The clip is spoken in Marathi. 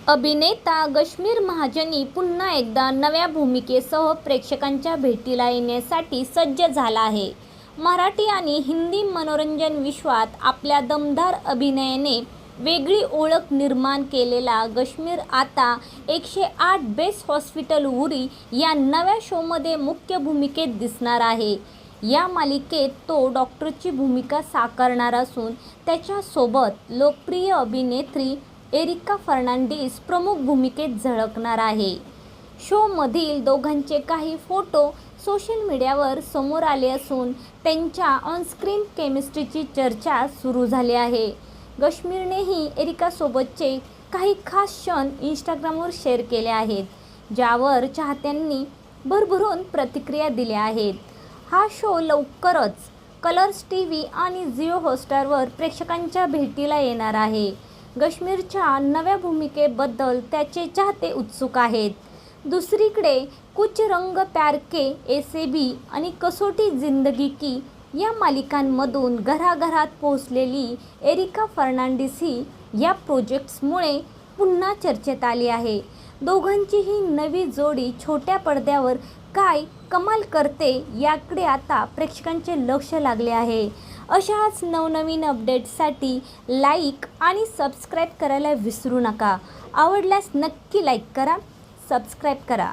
अभिनेता गश्मीर महाजनी पुन्हा एकदा नव्या भूमिकेसह प्रेक्षकांच्या भेटीला येण्यासाठी सज्ज झाला आहे. मराठी आणि हिंदी मनोरंजन विश्वात आपल्या दमदार अभिनयाने वेगळी ओळख निर्माण केलेला गश्मीर आता 108 बेस हॉस्पिटल उरी या नव्या शोमध्ये मुख्य भूमिकेत दिसणार आहे. या मालिकेत तो डॉक्टरची भूमिका साकारणार असून त्याच्यासोबत लोकप्रिय अभिनेत्री एरिका फर्नांडिस प्रमुख भूमिकेत झळकणार आहे. शोमधील दोघांचे काही फोटो सोशल मीडियावर समोर आले असून त्यांच्या ऑनस्क्रीन केमिस्ट्रीची चर्चा सुरू झाली आहे. गश्मीरनेही एरिकासोबतचे काही खास क्षण इंस्टाग्रामवर शेअर केले आहेत, ज्यावर चाहत्यांनी भरभरून प्रतिक्रिया दिल्या आहेत. हा शो लवकरच कलर्स टीव्ही आणि जिओ हॉटस्टारवर प्रेक्षकांच्या भेटीला येणार आहे. गश्मीरच्या नव्या भूमिकेबद्दल त्याचे चाहते उत्सुक आहेत. दुसरीकडे कुछ रंग प्यार के, एसीबी आणि कसोटी जिंदगी की या मालिकांमधून घराघरात पोहोचलेली एरिका फर्नांडिस ही या प्रोजेक्ट्समुळे पुन्हा चर्चेत आली आहे. दोघांची ही नवी जोडी छोट्या पडद्यावर काय कमाल करते याकडे आता प्रेक्षकांचे लक्ष लागले आहे. अशाच नवनवीन अपडेट्ससाठी लाईक आणि सबस्क्राईब करायला विसरू नका. आवडल्यास नक्की लाईक करा, सबस्क्राईब करा.